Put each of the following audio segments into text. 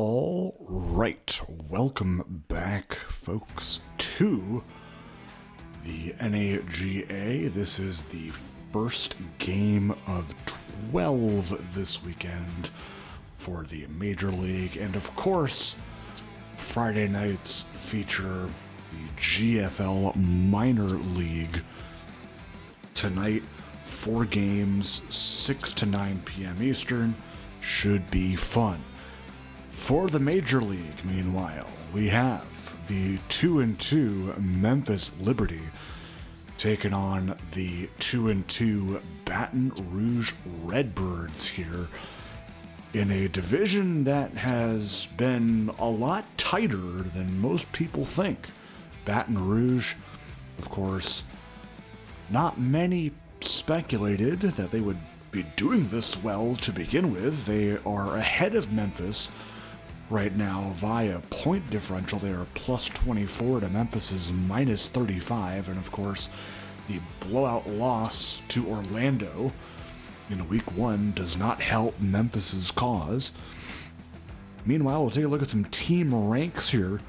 All right, welcome back, folks, to the NAGA. This is the first game of 12 this weekend for the Major League, and of course, Friday nights feature the GFL Minor League. Tonight, 4 games, 6 to 9 p.m. Eastern, should be fun. For the Major League, meanwhile, we have the 2-2 Memphis Liberty taking on the 2-2 Baton Rouge Redbirds here in a division that has been a lot tighter than most people think. Baton Rouge, of course, not many speculated that they would be doing this well to begin with. They are ahead of Memphis right now via point differential. They are plus 24 to Memphis's minus 35, and of course the blowout loss to Orlando in week 1 does not help Memphis's cause. Meanwhile, we'll take a look at some team ranks here.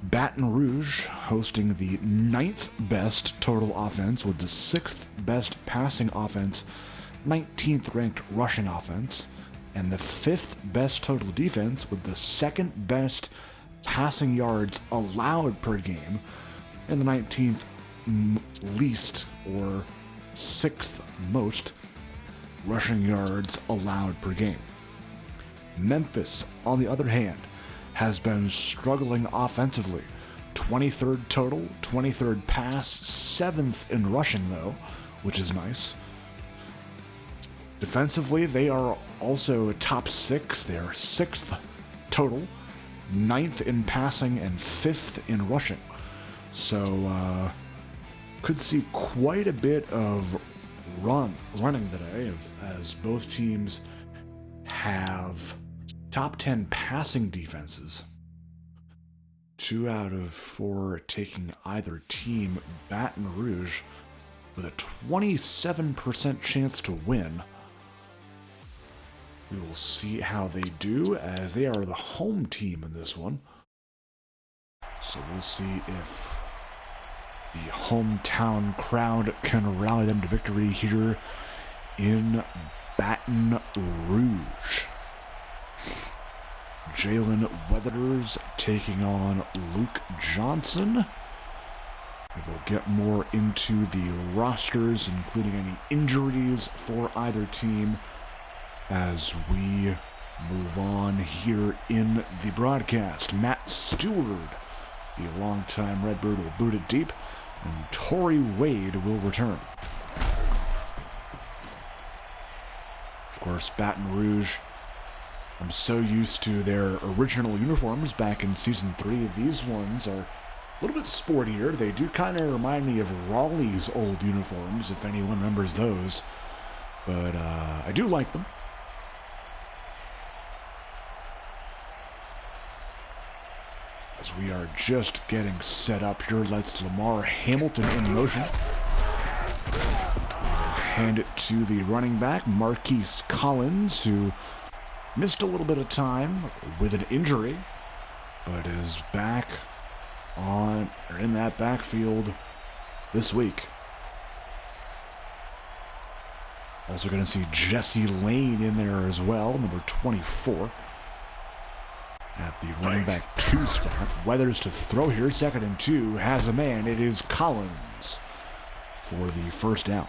Baton Rouge hosting the 9th best total offense with the 6th best passing offense, 19th ranked rushing offense, and the 5th best total defense with the 2nd best passing yards allowed per game, and the 19th least or 6th most rushing yards allowed per game. Memphis, on the other hand, has been struggling offensively. 23rd total, 23rd pass, 7th in rushing though, which is nice. Defensively, they are also top 6. They are 6th total, 9th in passing, and 5th in rushing. So, could see quite a bit of running today, as both teams have top 10 passing defenses. 2 out of 4 taking either team. Baton Rouge with a 27% chance to win. We will see how they do, as they are the home team in this one. So we'll see if the hometown crowd can rally them to victory here in Baton Rouge. Jalen Weathers taking on Luke Johnson. We will get more into the rosters, including any injuries for either team, as we move on here in the broadcast. Matt Stewart, the longtime Redbird, will boot it deep, and Torrey Wade will return. Of course, Baton Rouge, I'm so used to their original uniforms back in Season 3. These ones are a little bit sportier. They do kind of remind me of Raleigh's old uniforms, if anyone remembers those. But I do like them. As we are just getting set up here, let's Lamar Hamilton in motion. Hand it to the running back, Marquise Collins, who missed a little bit of time with an injury, but is back in that backfield this week. Also going to see Jesse Lane in there as well, number 24. At the running back 2 spot. Weathers to throw here, 2nd and 2, has a man. It is Collins for the first down.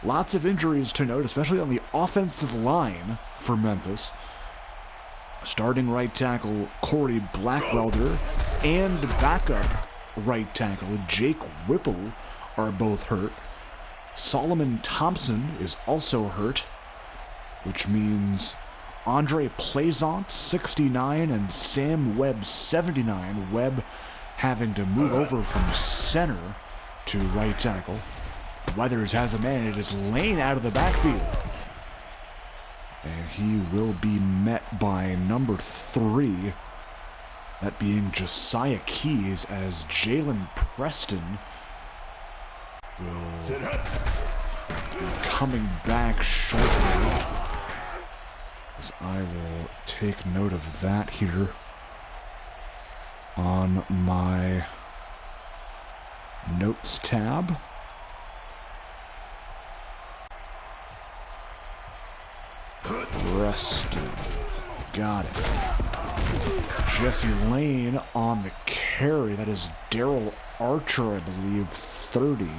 Lots of injuries to note, especially on the offensive line for Memphis. Starting right tackle Corey Blackwelder and backup right tackle Jake Whipple are both hurt. Solomon Thompson is also hurt, which means Andre Plaisant, 69, and Sam Webb, 79. Webb having to move over from center to right tackle. Weathers has a man. It is Lane out of the backfield. And he will be met by number 3, that being Josiah Keys, as Jalen Preston will be coming back shortly. So I will take note of that here on my notes tab. Rested. Got it. Jesse Lane on the carry. That is Daryl Archer, I believe, 30.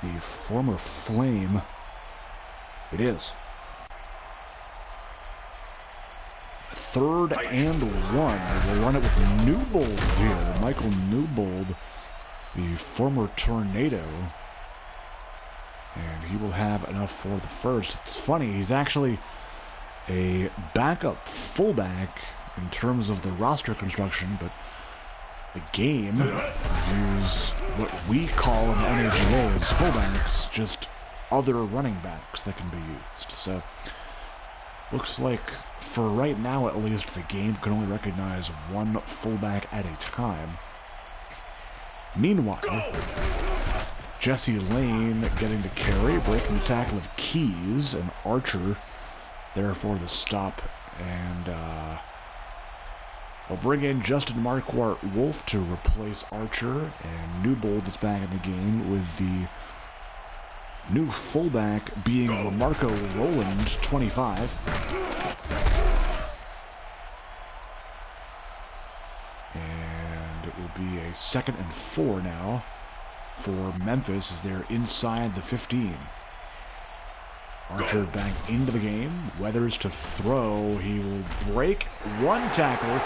The former Flame. It is. 3rd and 1. We'll run it with Newbold here. Michael Newbold, the former Tornado. And he will have enough for the first. It's funny, he's actually a backup fullback in terms of the roster construction, but the game views what we call in the NAGA as fullbacks, just other running backs that can be used. So, looks like for right now at least, the game can only recognize one fullback at a time. Meanwhile, Jesse Lane getting the carry, breaking the tackle of Keys, and Archer there for the stop. And we'll bring in Justin Marquardt Wolf to replace Archer, and Newbold is back in the game with the new fullback being Lamarco Rowland, 25. And it will be a 2nd and 4 now for Memphis as they're inside the 15. Archer back into the game. Weathers to throw. He will break one tackle,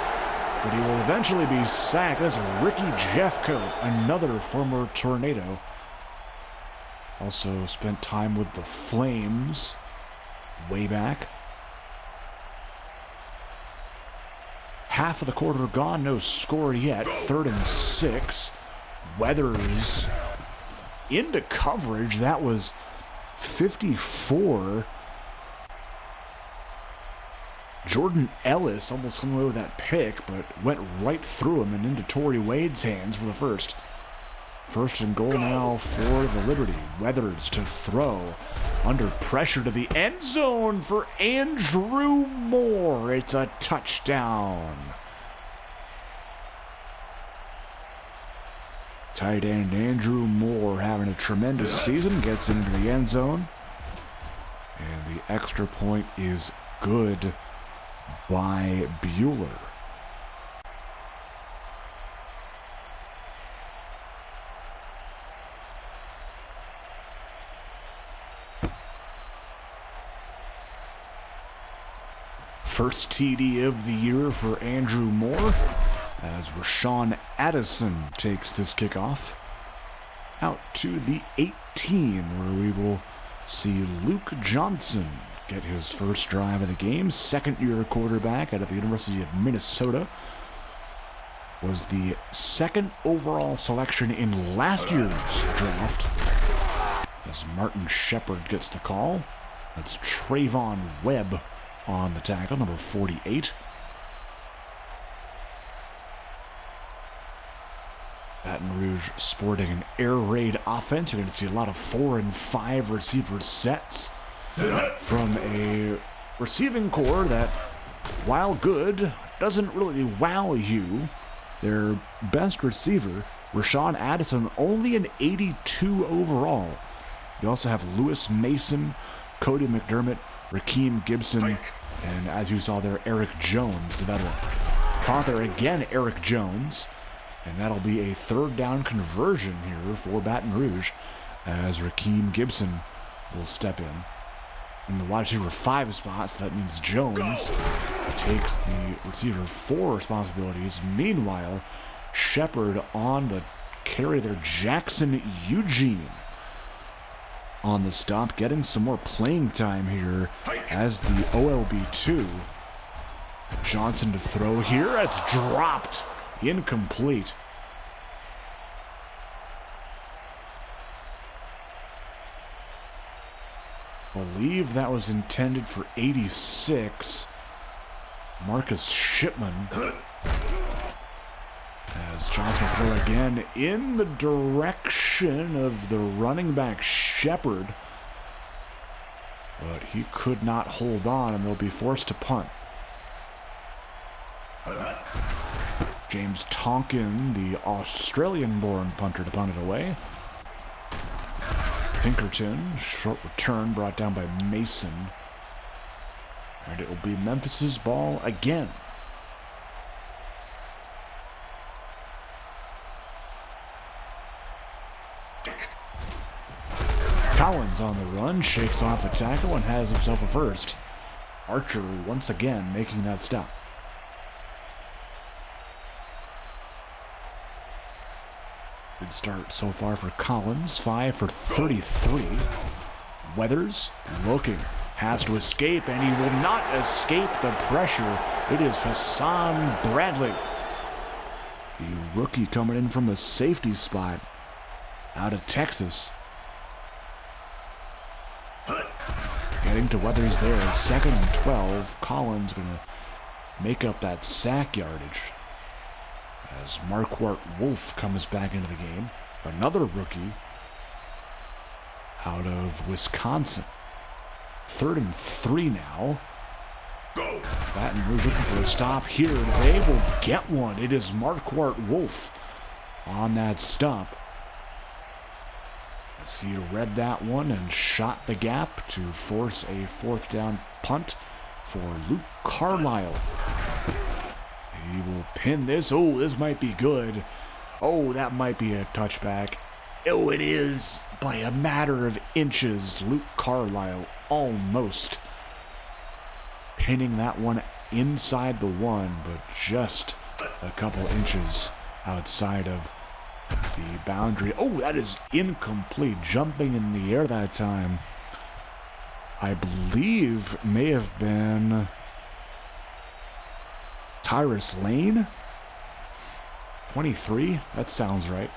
but he will eventually be sacked. That's Ricky Jeffcoat, another former Tornado. Also spent time with the Flames way back. Half of the quarter gone, no score yet. 3rd and 6. Weathers into coverage. That was 54. Jordan Ellis almost came away with that pick, but went right through him and into Torrey Wade's hands for the first. 1st and goal now for the Liberty. Weathers to throw. Under pressure to the end zone for Andrew Moore. It's a touchdown. Tight end Andrew Moore having a tremendous season. Gets into the end zone. And the extra point is good by Bueller. First TD of the year for Andrew Moore as Rashawn Addison takes this kickoff out to the 18, where we will see Luke Johnson get his first drive of the game. 2nd-year quarterback out of the University of Minnesota. Was the 2nd overall selection in last year's draft. As Martin Shepard gets the call. That's Trayvon Webb on the tackle, number 48. Baton Rouge sporting an air raid offense. You're going to see a lot of 4 and 5 receiver sets from a receiving core that, while good, doesn't really wow you. Their best receiver, Rashawn Addison, only an 82 overall. You also have Lewis Mason, Cody McDermott, Rakeem Gibson, and as you saw there, Eric Jones, the veteran. Caught there again, Eric Jones, and that'll be a 3rd down conversion here for Baton Rouge as Rakeem Gibson will step in the wide receiver 5 spot, so that means Jones takes the receiver 4 responsibilities. Meanwhile, Shepard on the carry there, Jackson Eugene on the stop, getting some more playing time here as the OLB2. Johnson to throw here. It's dropped. Incomplete. Believe that was intended for 86. Marcus Shipman. As Johnson will throw again in the direction of the running back Shepard. but he could not hold on, and they'll be forced to punt. James Tonkin, the Australian-born punter, to punt it away. Pinkerton, short return brought down by Mason. And it will be Memphis's ball again. Collins on the run, shakes off a tackle and has himself a first. Archer once again making that stop. Good start so far for Collins, 5 for 33. Weathers looking, has to escape, and he will not escape the pressure. It is Hassan Bradley, the rookie coming in from a safety spot out of Texas. Getting to Weathers there, 2nd and 12. Collins going to make up that sack yardage as Marquardt Wolf comes back into the game. Another rookie out of Wisconsin. 3rd and 3 now. Baton Rouge looking for a stop here. They will get one. It is Marquardt Wolf on that stop. As he read that one and shot the gap to force a 4th down punt for Luke Carlisle. He will pin this. Oh, this might be good. Oh, that might be a touchback. Oh, it is by a matter of inches. Luke Carlisle almost pinning that one inside the 1, but just a couple inches outside of the boundary. Oh, that is incomplete. Jumping in the air that time, I believe, may have been Tyrus Lane. 23, that sounds right.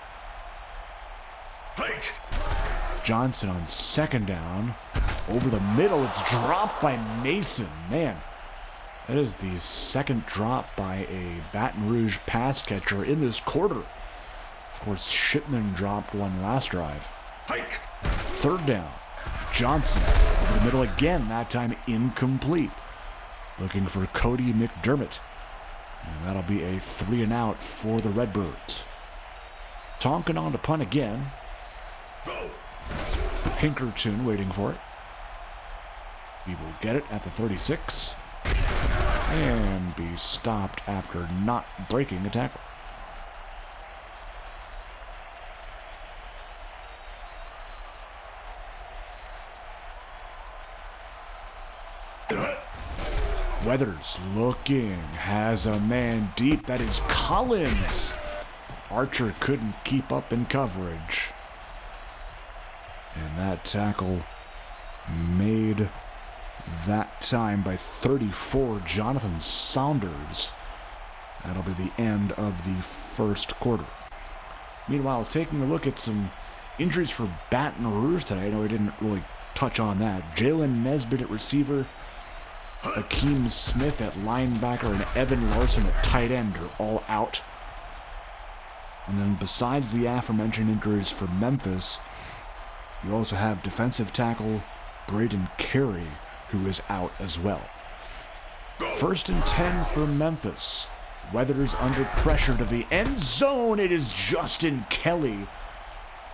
Johnson on 2nd down. Over the middle, it's dropped by Mason. Man, that is the 2nd drop by a Baton Rouge pass catcher in this quarter. Of course, Shipman dropped one last drive. 3rd down. Johnson over the middle again, that time incomplete. Looking for Cody McDermott. And that'll be a 3 and out for the Redbirds. Tonkin on to punt again. It's Pinkerton waiting for it. He will get it at the 36 and be stopped after not breaking a tackle. Weathers looking, has a man deep. That is Collins. Archer couldn't keep up in coverage. And that tackle made that time by 34, Jonathan Saunders. That'll be the end of the 1st quarter. Meanwhile, taking a look at some injuries for Baton Rouge today. I know I didn't really touch on that. Jalen Nesbitt at receiver, Akeem Smith at linebacker, and Evan Larson at tight end are all out. And then besides the aforementioned injuries for Memphis, you also have defensive tackle Braden Carey, who is out as well. 1st and 10 for Memphis. Weathers under pressure to the end zone. It is Justin Kelly,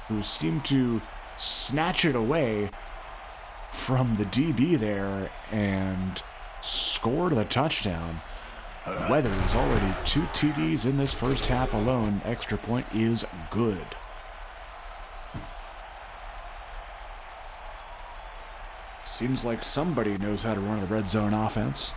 who seemed to snatch it away from the DB there and scored the touchdown. Weathers already 2 TDs in this first half alone. Extra point is good. Seems like somebody knows how to run a red zone offense.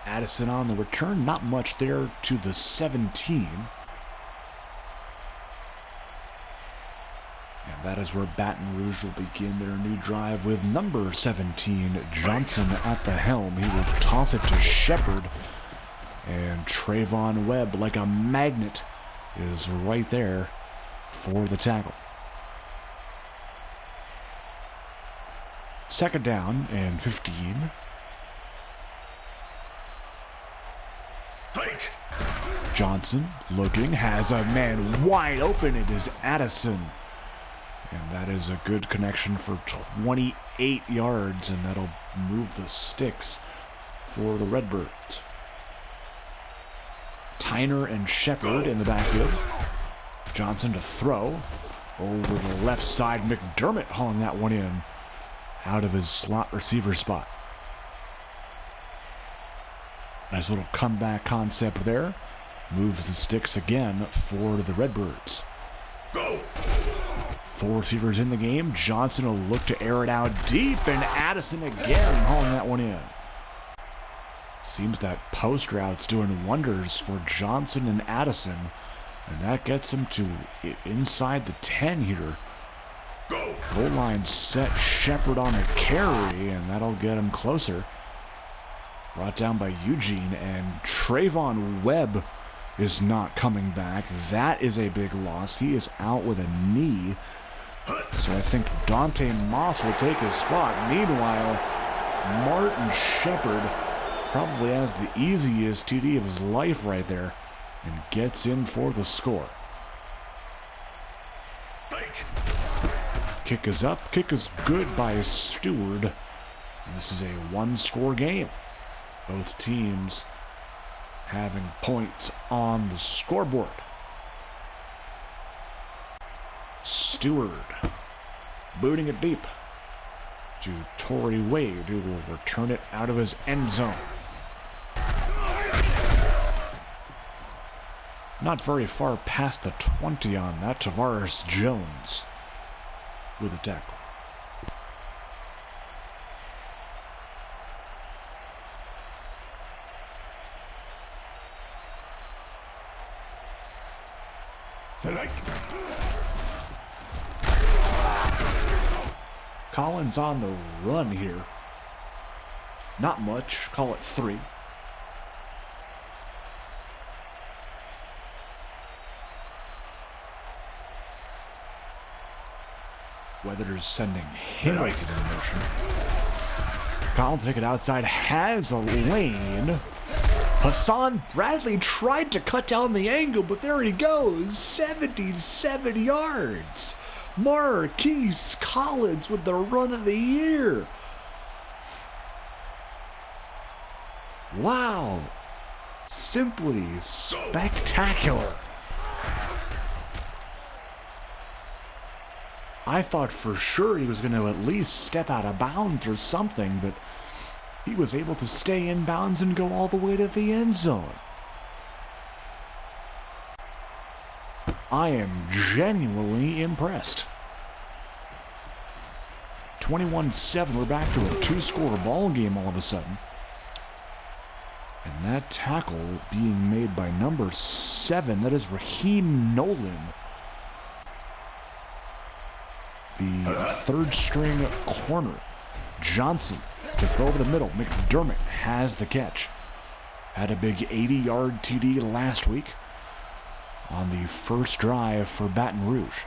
Addison on the return, not much there to the 17. And that is where Baton Rouge will begin their new drive with number 17, Johnson at the helm. He will toss it to Shepard. And Trayvon Webb, like a magnet, is right there for the tackle. 2nd down and 15. Johnson looking, has a man wide open. It is Addison. And that is a good connection for 28 yards, and that'll move the sticks for the Redbirds. Tyner and Shepard in the backfield. Johnson to throw. Over the left side, McDermott hauling that one in out of his slot receiver spot. Nice little comeback concept there. Moves the sticks again for the Redbirds. Go! 4 receivers in the game. Johnson will look to air it out deep, and Addison again hauling that one in. Seems that post route's doing wonders for Johnson and Addison, and that gets him to inside the 10 here. Goal line set, Shepard on a carry, and that'll get him closer. Brought down by Eugene, and Trayvon Webb is not coming back. That is a big loss. He is out with a knee. So I think Dante Moss will take his spot. Meanwhile, Martin Shepard probably has the easiest TD of his life right there and gets in for the score. Kick is up. Kick is good by Stewart. And this is a 1-score game. Both teams having points on the scoreboard. Stewart booting it deep to Torrey Wade, who will return it out of his end zone. Not very far past the 20 on that. Tavares Jones with the tackle. Collins on the run here. Not much. Call it 3. Weathers sending him right to the motion. Collins take it outside. Has a lane. Hassan Bradley tried to cut down the angle, but there he goes. 77 yards. Marquise Collins with the run of the year. Wow. Simply spectacular. I thought for sure he was going to at least step out of bounds or something, but he was able to stay in bounds and go all the way to the end zone. I am genuinely impressed. 21-7, we're back to a 2-score ball game all of a sudden. And that tackle being made by number 7, that is Raheem Nolan. The third-string corner. Johnson to throw over the middle. McDermott has the catch. Had a big 80-yard TD last week on the first drive for Baton Rouge.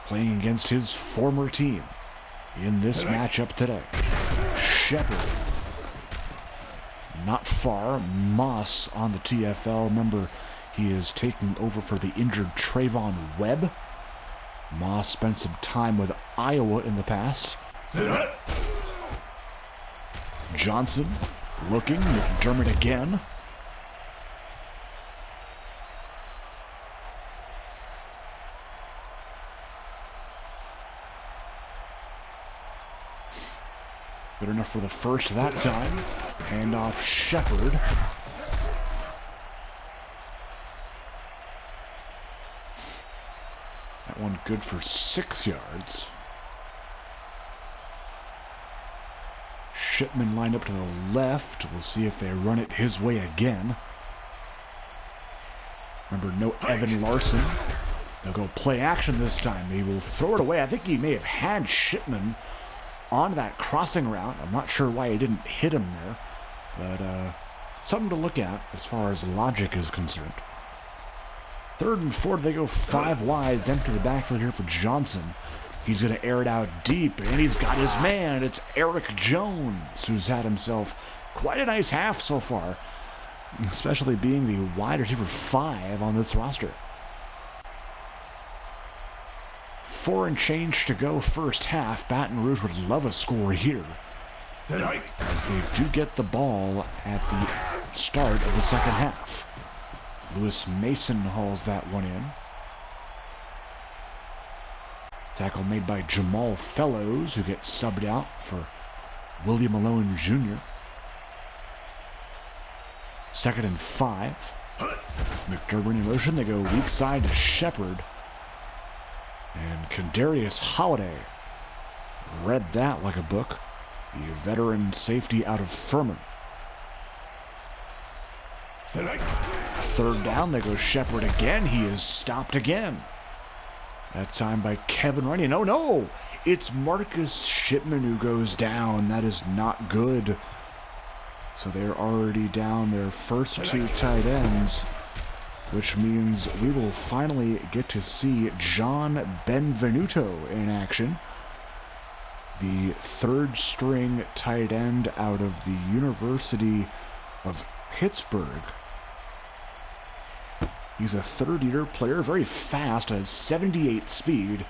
Playing against his former team in this matchup today. Shepard. Not far. Moss on the TFL. Remember, he is taking over for the injured Trayvon Webb. Moss spent some time with Iowa in the past. Johnson looking. McDermott again. Good enough for the first that time. Handoff Shepard. That one good for 6 yards. Shipman lined up to the left. We'll see if they run it his way again. Remember, no Evan Larson. They'll go play action this time. He will throw it away. I think he may have had Shipman on that crossing route. I'm not sure why he didn't hit him there, but something to look at as far as logic is concerned. 3rd and 4, they go 5 wide, empty the backfield here for Johnson. He's going to air it out deep, and he's got his man. It's Eric Jones, who's had himself quite a nice half so far. especially being the wide receiver 5 on this roster. 4 and change to go first half. Baton Rouge would love a score here, as they do get the ball at the start of the second half. Lewis Mason hauls that one in. Tackle made by Jamal Fellows, who gets subbed out for William Malone Jr. 2nd and 5. McDermott in motion. They go weak side to Shepard. And Kadarius Holiday read that like a book. The veteran safety out of Furman. 3rd down, they go Shepard again. He is stopped again. That time by Kevin Runyon. Oh no! It's Marcus Shipman who goes down. That is not good. So they're already down their first 2 tight ends, which means we will finally get to see John Benvenuto in action. The 3rd string tight end out of the University of Pittsburgh. He's a 3rd-year player, very fast, has 78 speed.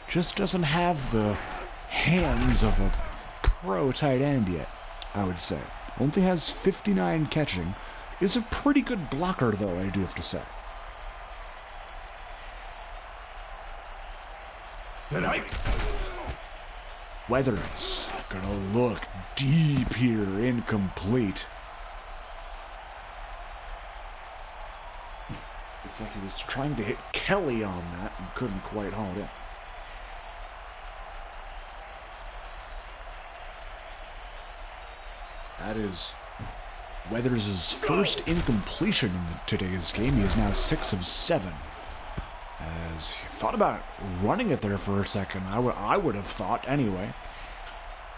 Just doesn't have the hands of a pro tight end yet, I would say. Only has 59 catching. Is a pretty good blocker, though, I do have to say. Weathers gonna look deep here, incomplete. Looks like he was trying to hit Kelly on that and couldn't quite haul it in. That is Weathers' first incompletion in today's game. He is now 6 of 7. As he thought about running it there for a second, I would have thought anyway.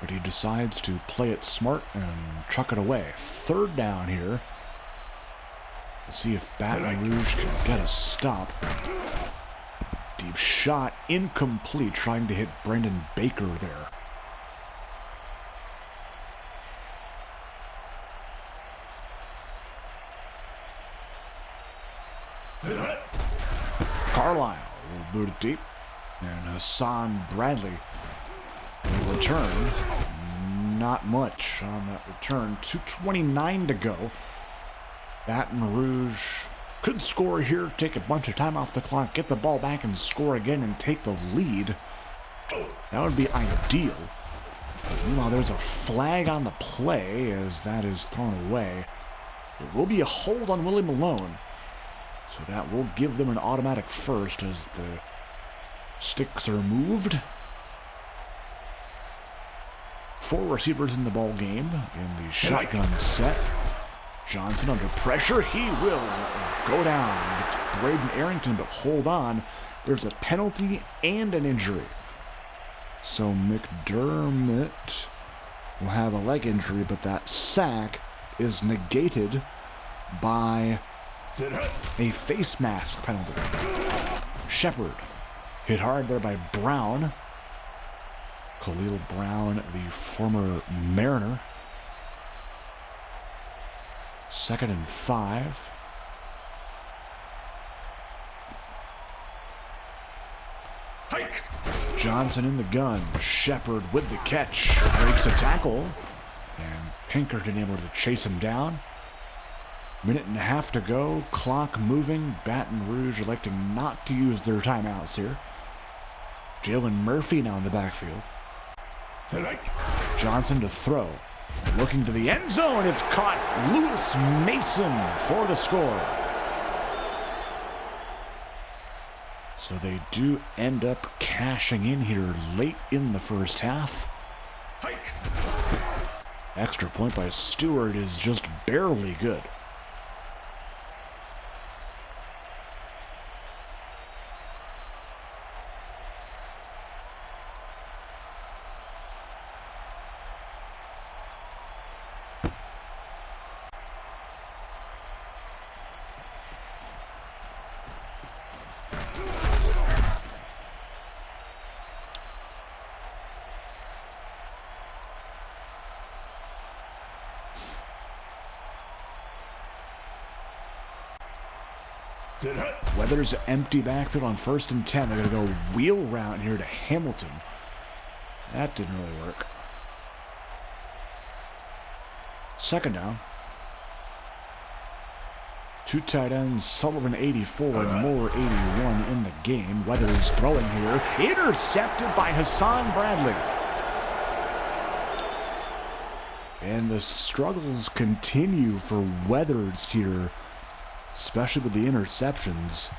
But he decides to play it smart and chuck it away. 3rd down here. We'll see if Baton Rouge can get a stop. Deep shot, incomplete, trying to hit Brendan Baker there. Carlisle will boot it deep, and Hassan Bradley will return. Not much on that return. 2:29 to go. Baton Rouge could score here, take a bunch of time off the clock, get the ball back and score again and take the lead. That would be ideal. But meanwhile, there's a flag on the play as that is thrown away. There will be a hold on Willie Malone. So that will give them an automatic first as the sticks are moved. 4 receivers in the ball game in the shotgun set. Johnson under pressure. He will go down. It's Braden Arrington, but hold on. There's a penalty and an injury. So McDermott will have a leg injury, but that sack is negated by a face mask penalty. Shepard hit hard there by Brown. Khalil Brown, the former Mariner. 2nd and 5. Hike. Johnson in the gun. Shepard with the catch. Breaks a tackle. And Pinkerton able to chase him down. 1.5 to go. Clock moving. Baton Rouge electing not to use their timeouts here. Jalen Murphy now in the backfield. Johnson to throw. Looking to the end zone. It's caught. Lewis Mason for the score. So they do end up cashing in here late in the first half. Extra point by Stewart is just barely good. Weathers empty backfield on 1st and 10. They're going to go wheel route here to Hamilton. That didn't really work. 2nd down. 2 tight ends, Sullivan 84 and Moore 81 in the game. Weathers throwing here. Intercepted by Hassan Bradley. And the struggles continue for Weathers here, especially with the interceptions.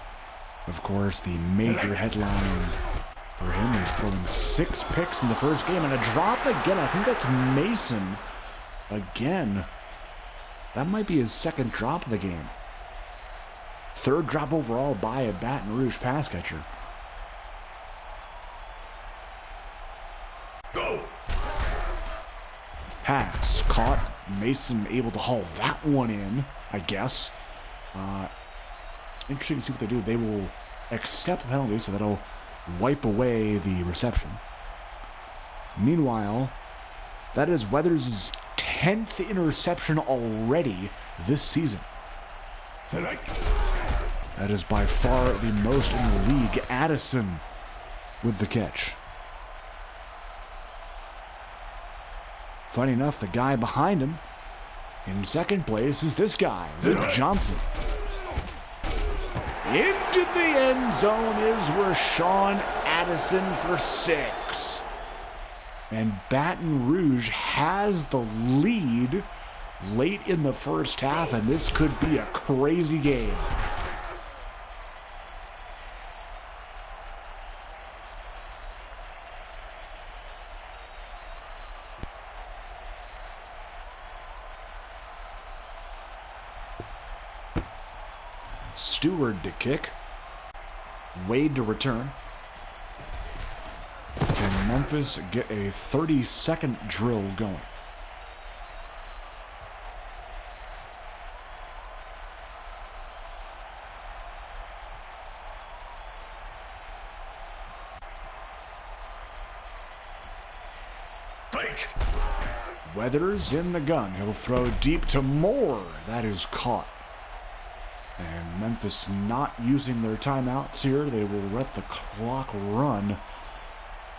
Of course, the major headline for him is throwing 6 picks in the first game and a drop again. I think that's Mason again. That might be his 2nd drop of the game. 3rd drop overall by a Baton Rouge pass catcher. Go! Pass caught. Mason able to haul that one in, I guess. Interesting to see what they do. They will accept the penalty, so that'll wipe away the reception. Meanwhile, that is Weathers' 10th interception already this season. That is by far the most in the league. Addison with the catch. Funny enough, the guy behind him in 2nd place is this guy, Zip Johnson. Into the end zone is Rashawn Addison for 6. And Baton Rouge has the lead late in the first half, and this could be a crazy game. Stewart to kick. Wade to return. Can Memphis get a 30-second drill going? Fake. Weathers in the gun. He'll throw deep to Moore. That is caught. And Memphis not using their timeouts here. They will let the clock run.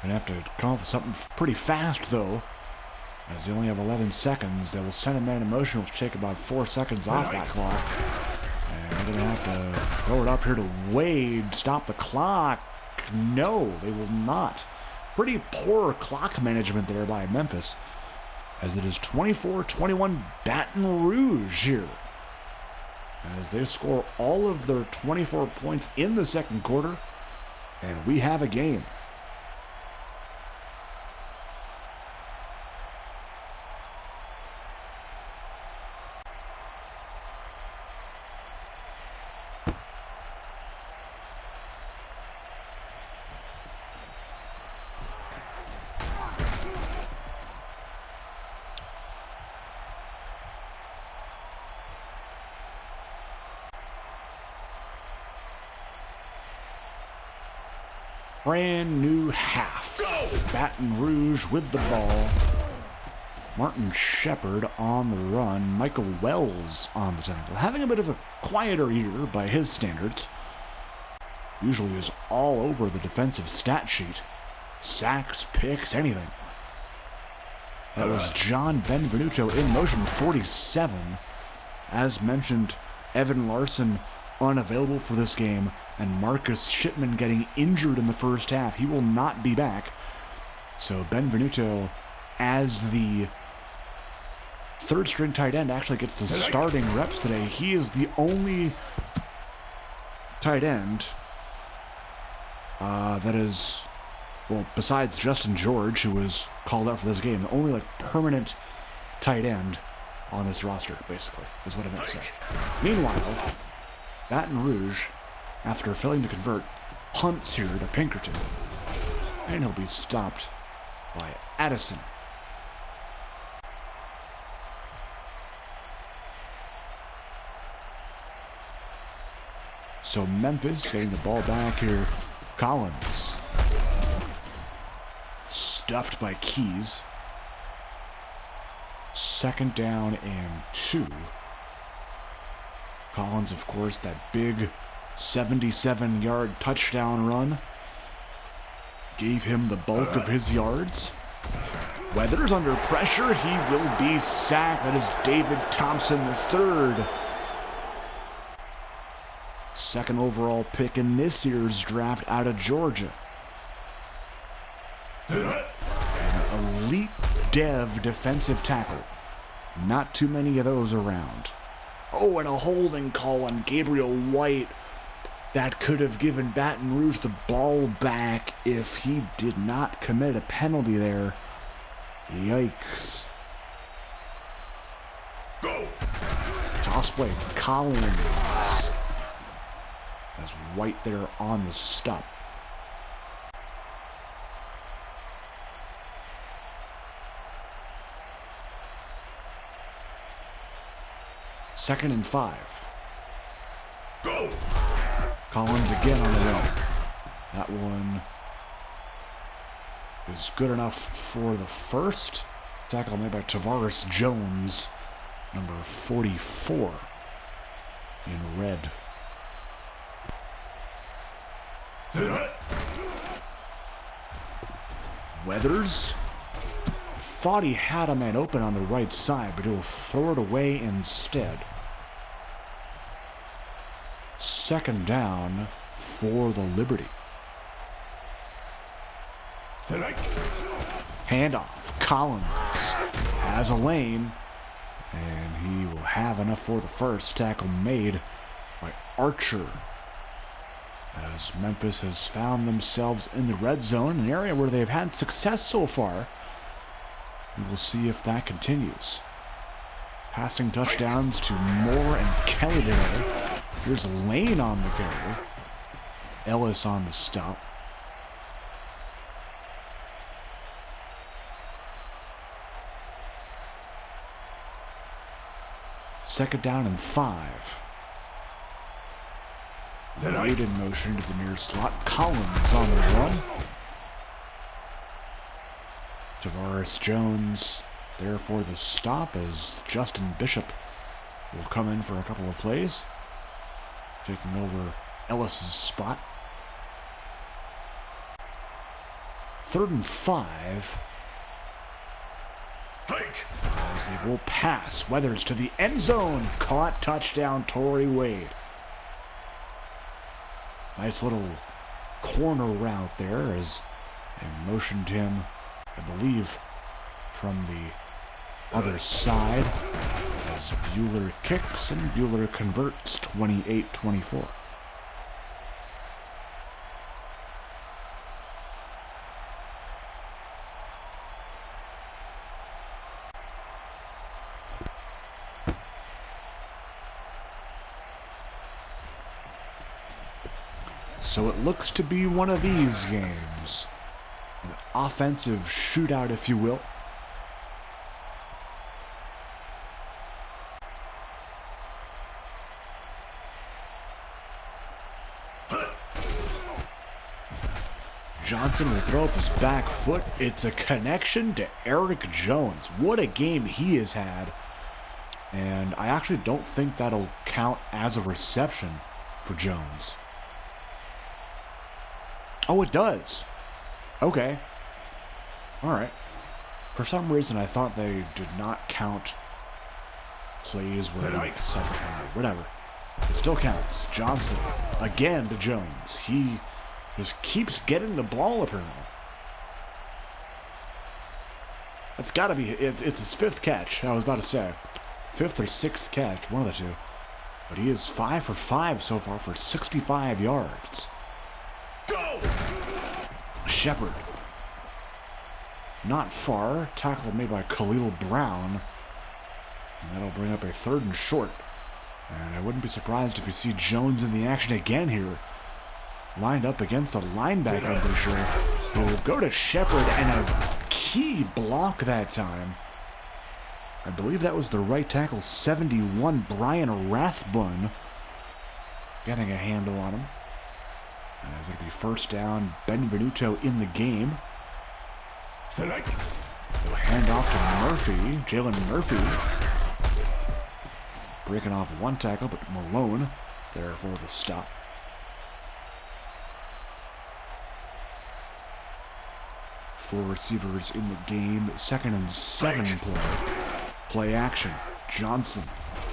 Gonna have to come up with something pretty fast, though, as they only have 11 seconds. They will send a man in motion, which will take about 4 seconds off that clock. And they're gonna have to throw it up here to Wade. Stop the clock. No, they will not. Pretty poor clock management there by Memphis, as it is 24-21 Baton Rouge here, as they score all of their 24 points in the 2nd quarter, and we have a game. Brand new half. Baton Rouge with the ball. Martin Shepard on the run. Michael Wells on the tackle. Having a bit of a quieter year by his standards. Usually is all over the defensive stat sheet. Sacks, picks, anything. That was John Benvenuto in motion, 47. As mentioned, Evan Larson unavailable for this game, and Marcus Shipman getting injured in the first half. He will not be back. So Benvenuto, as the 3rd string tight end, actually gets the starting reps today. He is the only tight end that is, well, besides Justin George, who was called out for this game, the only permanent tight end on this roster, basically, is what I meant to say. Meanwhile, Baton Rouge, after failing to convert, punts here to Pinkerton. And he'll be stopped by Addison. So Memphis getting the ball back here. Collins. Stuffed by Keys. 2nd down and 2. Collins, of course, that big 77-yard touchdown run gave him the bulk of his yards. Weathers under pressure. He will be sacked. That is David Thompson III. Second overall pick in this year's draft out of Georgia. An elite defensive tackle. Not too many of those around. Oh, and a holding call on Gabriel White. That could have given Baton Rouge the ball back if he did not commit a penalty there. Yikes. Go. Toss play, Collins. That's White there on the stop. Second and 5. Go. Collins again on the run. That one is good enough for the first. Tackle made by Tavares Jones, number 44 in red. Weathers thought he had a man open on the right side, but he'll throw it away instead. Second down for the Liberty. Handoff. Collins has a lane, and he will have enough for the first. Tackle made by Archer, as Memphis has found themselves in the red zone, an area where they've had success so far. We will see if that continues. Passing touchdowns to Moore and Kelly today. Here's Lane on the carry. Ellis on the stop. Second down and 5. Wade in motion to the near slot. Collins on the run. Tavares Jones there for the stop as Justin Bishop will come in for a couple of plays, taking over Ellis's spot. Third and 5. Hike. As they will pass. Weathers to the end zone. Caught. Touchdown, Torrey Wade. Nice little corner route there as they motioned him, I believe, from the other side, as Bueller kicks and Bueller converts 28-24. So it looks to be one of these games. An offensive shootout, if you will. Johnson will throw up his back foot. It's a connection to Eric Jones. What a game he has had. And I actually don't think that'll count as a reception for Jones. Oh, it does. Okay. All right. For some reason, I thought they did not count plays where they second handed. Whatever. It still counts. Johnson again to Jones. He just keeps getting the ball, apparently. That's got to be... It's his 5th catch, I was about to say. 5th or 6th catch, one of the two. But he is 5 for 5 so far for 65 yards. Go! Shepard. Not far. Tackle made by Khalil Brown. And that'll bring up a 3rd and short. And I wouldn't be surprised if you see Jones in the action again here. Lined up against a linebacker, I'm pretty sure. He'll go to Shepard and a key block that time. I believe that was the right tackle, 71, Brian Rathbun, getting a handle on him. As it'll be first down, Benvenuto in the game. They'll hand off to Murphy, Jalen Murphy. Breaking off one tackle, but Malone there for the stop. Four receivers in the game. 2nd and 7 play. Play action. Johnson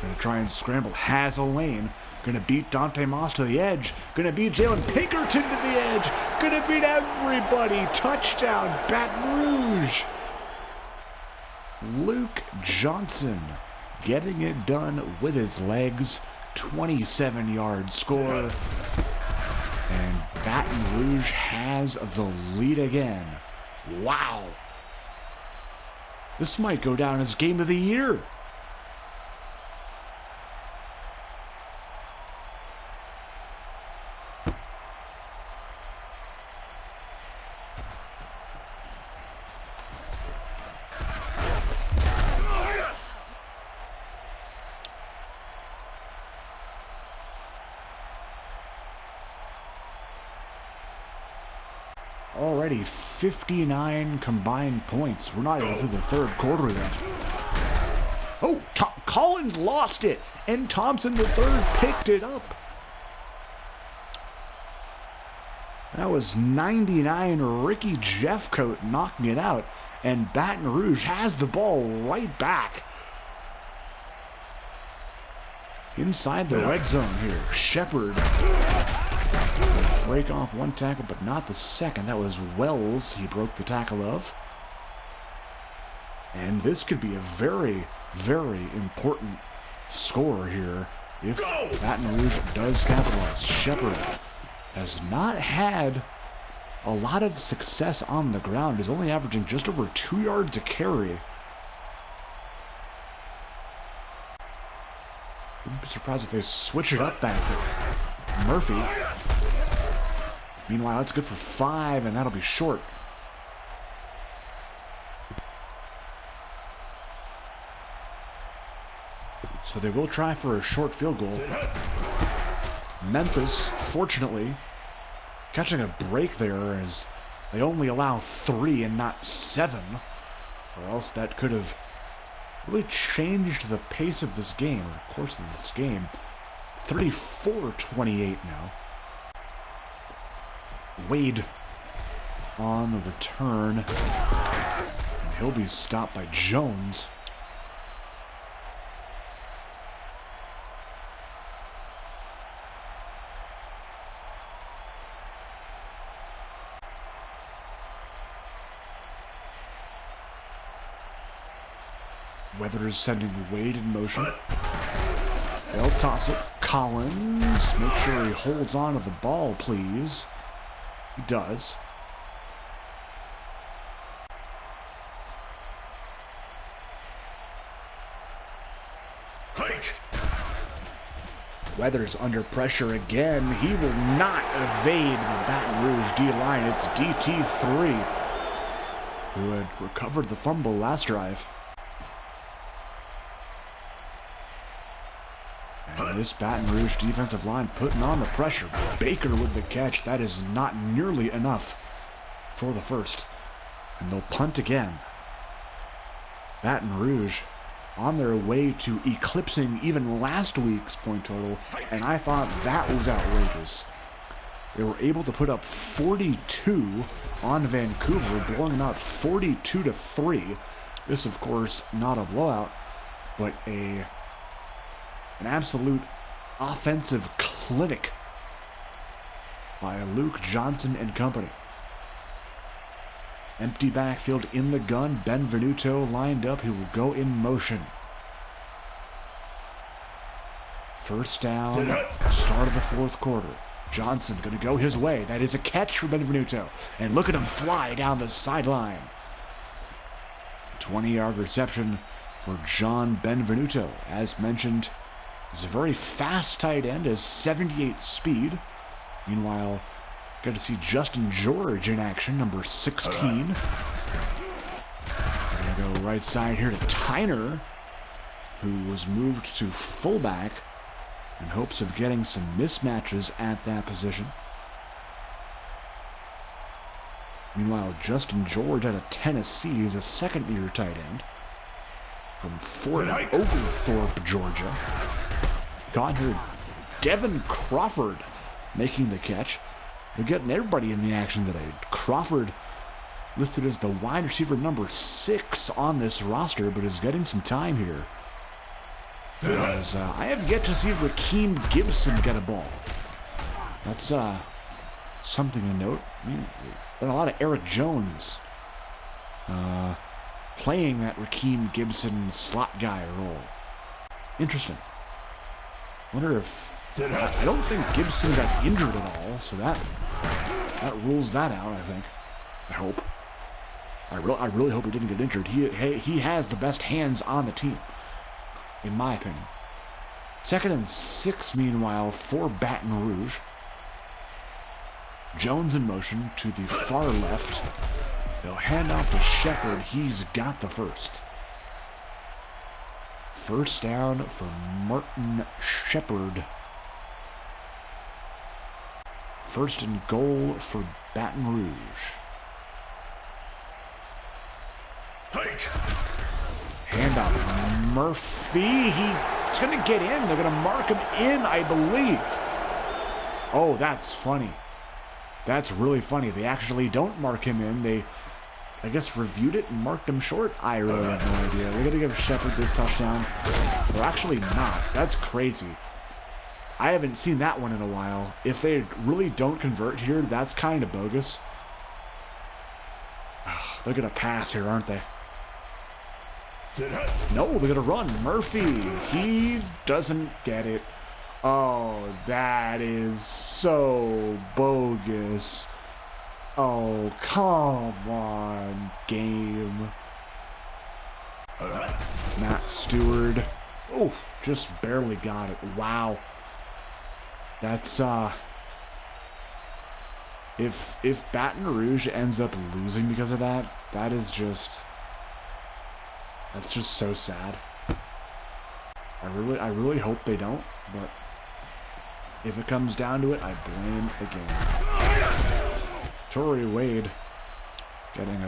gonna try and scramble. Has a lane. Gonna beat Dante Moss to the edge. Gonna beat Jalen Pinkerton to the edge. Gonna beat everybody. Touchdown, Baton Rouge. Luke Johnson getting it done with his legs. 27-yard score. And Baton Rouge has the lead again. Wow. This might go down as game of the year. Already 59 combined points. We're not even through the third quarter yet. Oh, Collins lost it, and Thompson the third picked it up. That was 99 Ricky Jeffcoat knocking it out, and Baton Rouge has the ball right back. Inside the red zone here, Shepard. Break off one tackle, but not the second. That was Wells he broke the tackle of. And this could be a very, very important score here if Baton Rouge does capitalize. Shepard has not had a lot of success on the ground. He's only averaging just over 2 yards a carry. Wouldn't be surprised if they switch it up back there. Murphy. Meanwhile, that's good for 5, and that'll be short. So they will try for a short field goal. Memphis, fortunately, catching a break there as they only allow 3 and not 7, or else that could have really changed the pace of this game, or the course of this game. 34-28 now. Wade on the return, and he'll be stopped by Jones. Weathers sending Wade in motion. They'll toss it. Collins, make sure he holds on to the ball, please. He does. Hike. Weathers under pressure again. He will not evade the Baton Rouge D-line. It's DT3, who had recovered the fumble last drive. And this Baton Rouge defensive line putting on the pressure. Baker with the catch. That is not nearly enough for the first. And they'll punt again. Baton Rouge on their way to eclipsing even last week's point total, and I thought that was outrageous. They were able to put up 42 on Vancouver, blowing them out 42-3. This, of course, not a blowout, but an absolute offensive clinic by Luke Johnson and company. Empty backfield in the gun. Benvenuto lined up. He will go in motion. First down, start of the fourth quarter. Johnson going to go his way. That is a catch for Benvenuto. And look at him fly down the sideline. 20-yard reception for John Benvenuto. As mentioned, he's a very fast tight end, has 78 speed. Meanwhile, got to see Justin George in action, number 16. We're going to go right side here to Tyner, who was moved to fullback in hopes of getting some mismatches at that position. Meanwhile, Justin George out of Tennessee is a second-year tight end from Fort Oglethorpe, Georgia. Got here, Devin Crawford making the catch. They're getting everybody in the action today. Crawford listed as the wide receiver number 6 on this roster, but is getting some time here. As I have yet to see Rakeem Gibson get a ball. That's something to note. I mean, been a lot of Eric Jones playing that Rakeem Gibson slot guy role. Interesting. Wonder if I don't think Gibson got injured at all, so that rules that out. I think. I hope. I really hope he didn't get injured. He has the best hands on the team, in my opinion. 2nd and 6, meanwhile, for Baton Rouge. Jones in motion to the far left. They'll hand off to Shepard. He's got the first. First down for Martin Shepard. 1st and goal for Baton Rouge. Handoff. Murphy. He's going to get in. They're going to mark him in, I believe. Oh, that's funny. That's really funny. They actually don't mark him in. They, I guess, reviewed it and marked him short. I really have no idea. They're going to give Shepard this touchdown. They're actually not. That's crazy. I haven't seen that one in a while. If they really don't convert here, that's kind of bogus. They're going to pass here, aren't they? No, they're going to run. Murphy, he doesn't get it. Oh, that is so bogus. Oh, come on, game. Matt Stewart. Oh, just barely got it. Wow. That's, if Baton Rouge ends up losing because of that, that's just so sad. I really hope they don't, but if it comes down to it, I blame the game. Torrey Wade getting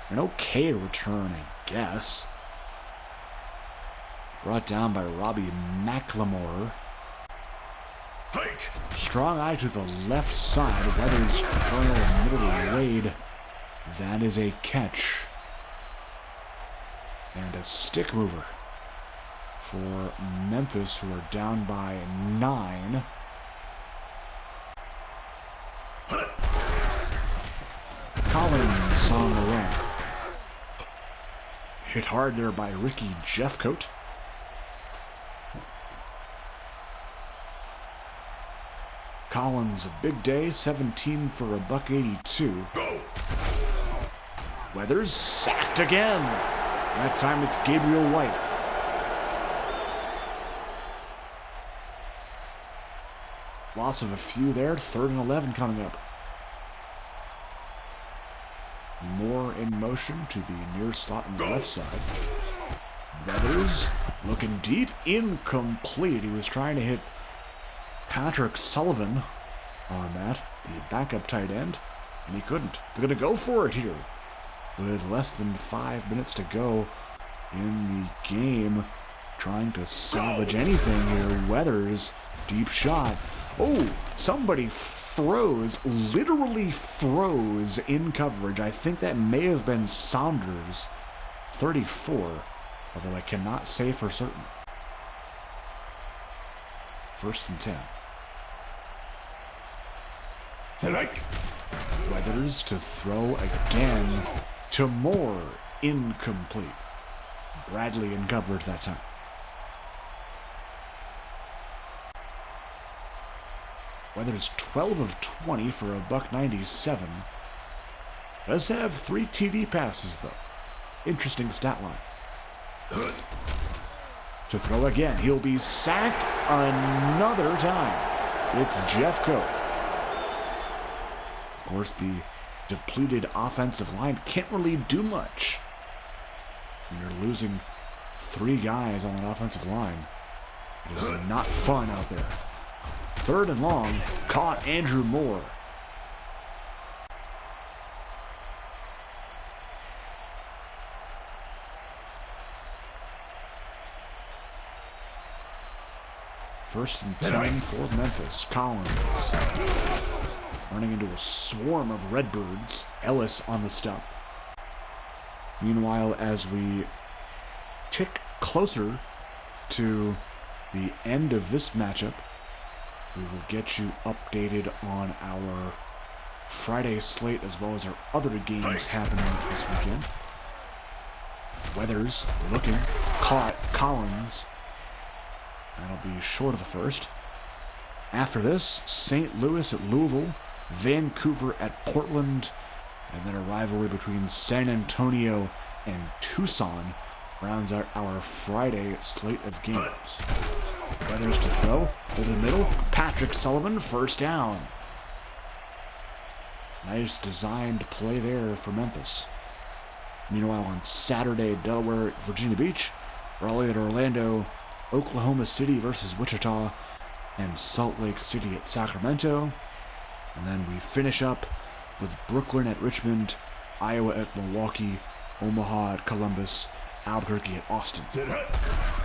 an okay return, I guess. Brought down by Robbie McLemore. Strong eye to the left side. Weathers Colonel middle Wade. That is a catch. And a stick mover for Memphis, who are down by 9. Collins on the run. Hit hard there by Ricky Jeffcoat. Collins, a big day, 17 for a $182. Weathers sacked again. That time it's Gabriel White. Loss of a few there. 3rd and 11 coming up. Moore in motion to the near slot on the left side. Weathers looking deep, incomplete. He was trying to hit Patrick Sullivan on that, the backup tight end, and he couldn't. They're going to go for it here with less than 5 minutes to go in the game, trying to salvage anything here. Weathers, deep shot. Oh, somebody froze, literally froze in coverage. I think that may have been Saunders, 34, although I cannot say for certain. 1st and 10. Weathers to throw again to Moore, incomplete. Bradley in coverage that time. Weathers 12 of 20 for a $197. Does have 3 TD passes though. Interesting stat line. To throw again, he'll be sacked another time. It's Jeffcoat. Of course, the depleted offensive line can't really do much when you're losing 3 guys on an offensive line. It is not fun out there. 3rd and long, caught Andrew Moore. First and 10 for Memphis. Collins. running into a swarm of Redbirds. Ellis on the stump. Meanwhile, as we tick closer to the end of this matchup, we will get you updated on our Friday slate as well as our other games happening this weekend. Weathers looking, caught Collins. That'll be short of the first. After this, St. Louis at Louisville, Vancouver at Portland, and then a rivalry between San Antonio and Tucson rounds out our Friday slate of games. Weathers to throw, over the middle, Patrick Sullivan, first down. Nice designed play there for Memphis. Meanwhile, on Saturday, Delaware at Virginia Beach, Raleigh at Orlando, Oklahoma City versus Wichita, and Salt Lake City at Sacramento. And then we finish up with Brooklyn at Richmond, Iowa at Milwaukee, Omaha at Columbus, Albuquerque at Austin.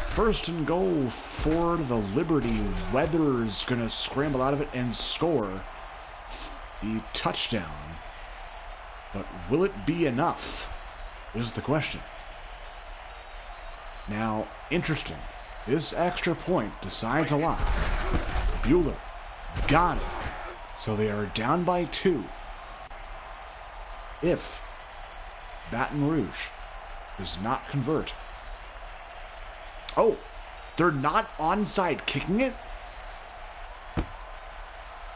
First and goal for the Liberty. Weathers gonna scramble out of it and score the touchdown. But will it be enough? Is the question. Now, interesting. This extra point decides a lot. Bueller got it. So they are down by 2. If Baton Rouge does not convert. Oh, they're not onside kicking it?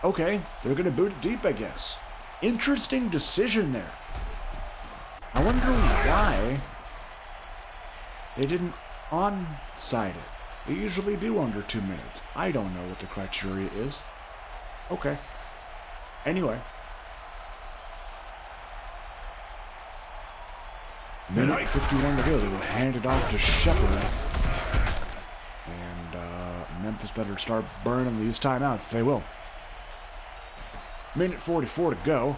Okay, they're going to boot it deep, I guess. Interesting decision there. I wonder why they didn't onside it. They usually do under 2 minutes. I don't know what the criteria is. Okay. Anyway. Minute 51 to go. They will hand it off to Shepard. And Memphis better start burning these timeouts. They will. Minute 44 to go.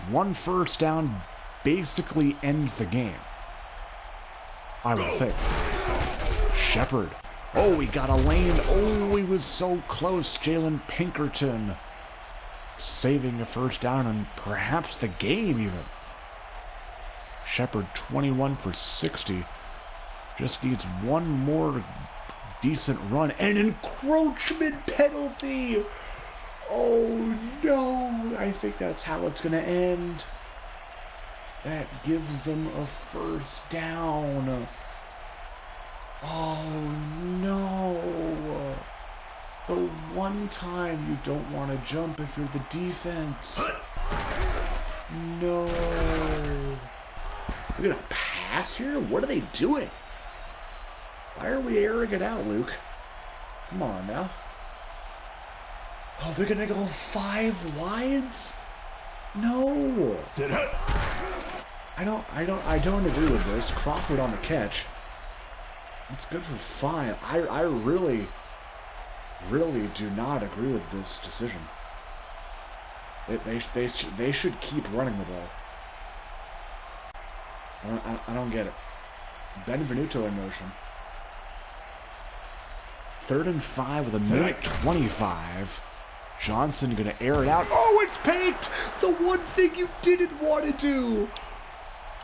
1 first down basically ends the game. I would think. Shepard. Oh, he got a lane. Oh, he was so close. Jalen Pinkerton saving a first down and perhaps the game even. Shepard 21 for 60. Just needs one more decent run. An encroachment penalty. Oh no. I think that's how it's going to end. That gives them a first down. Oh no. The one time you don't want to jump if you're the defense. No. We're going to pass here? What are they doing? Why are we airing it out, Luke? Come on now. Oh, they're going to go 5 wides? No. I don't agree with this. Crawford on the catch. It's good for 5. I really do not agree with this decision. They should keep running the ball. I don't get it. Benvenuto in motion. 3rd and 5 with a minute 25. Johnson gonna air it out. Oh, it's picked! The one thing you didn't want to do.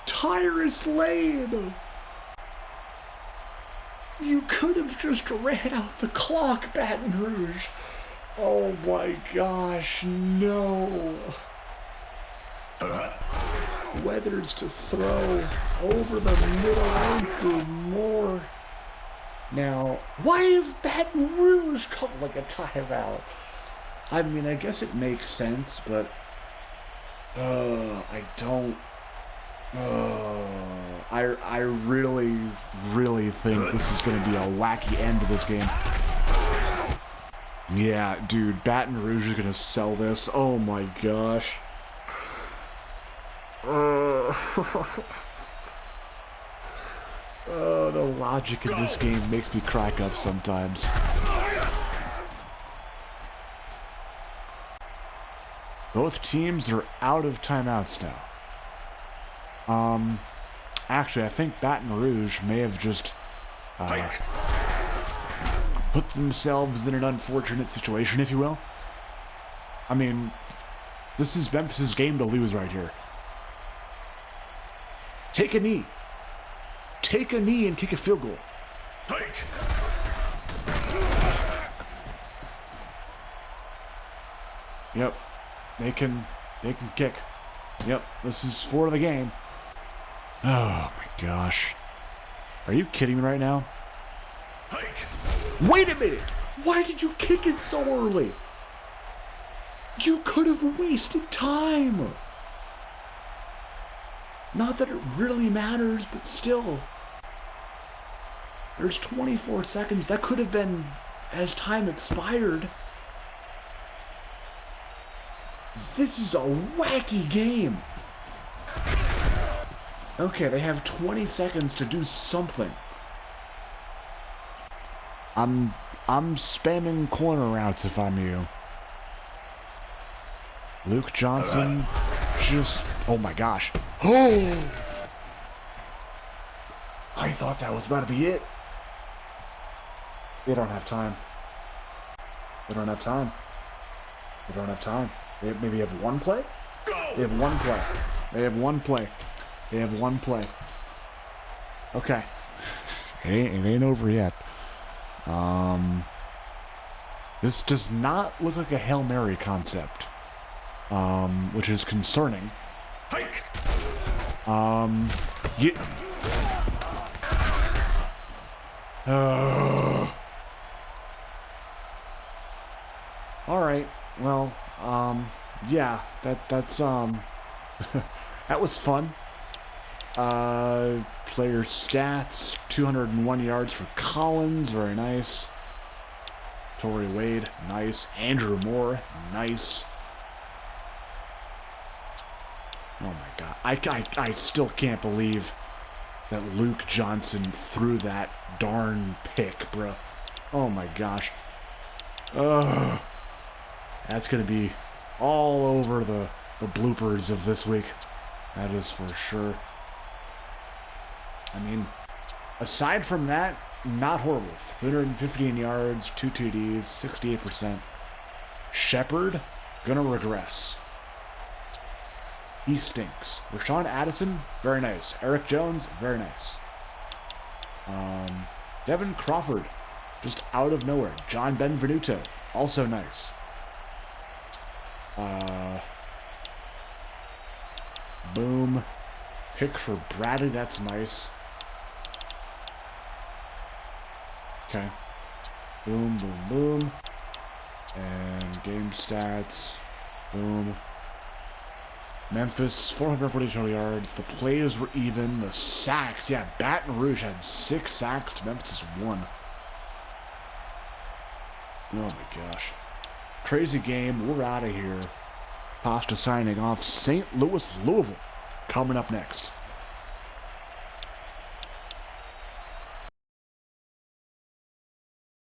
Tyrus Lane. You could have just ran out the clock, Baton Rouge. Oh my gosh, no. Weathers to throw over the middle and for more. Now, why is Baton Rouge called like a timeout? I mean, I guess it makes sense, but I don't. I really think this is going to be a wacky end to this game. Yeah, dude, Baton Rouge is going to sell this. Oh my gosh. The logic in this game makes me crack up sometimes. Both teams are out of timeouts now. Actually, I think Baton Rouge may have just put themselves in an unfortunate situation, if you will. I mean, This is Memphis' game to lose right here. Take a knee. Take a knee and kick a field goal. Hike. Yep. They can kick. Yep, this is for the game. Oh my gosh. Are you kidding me right now? Hike. Wait a minute! Why did you kick it so early? You could have wasted time. Not that it really matters, but still. There's 24 seconds. That could have been as time expired. This is a wacky game. Okay, they have 20 seconds to do something. I'm spamming corner routes if I'm you. Luke Johnson just... Oh my gosh. Oh! I thought that was about to be it. They don't have time. They don't have time. They don't have time. They maybe have one play? They have one play. They have one play. They have one play. Okay. It ain't over yet. This does not look like a Hail Mary concept. Which is concerning. Hike. All right. Well, yeah, that's that was fun. Player stats: 201 yards for Collins, very nice. Torrey Wade, nice. Andrew Moore, nice. Oh my god, I still can't believe that Luke Johnson threw that darn pick, bro. Oh my gosh. Ugh. That's gonna be all over the bloopers of this week. That is for sure. I mean, aside from that, not horrible. 315 yards, 2 TDs, 68%. Shepard, gonna regress. He stinks. Rashawn Addison, very nice. Eric Jones, very nice. Devin Crawford, just out of nowhere. John Benvenuto, also nice. Boom. Pick for Bradley, that's nice. Okay. Boom, boom, boom. And game stats. Boom. Memphis, 440 total yards. The plays were even. The sacks. Yeah, Baton Rouge had 6 sacks to Memphis 1. Oh my gosh. Crazy game. We're out of here. Pasta signing off. St. Louis, Louisville. Coming up next.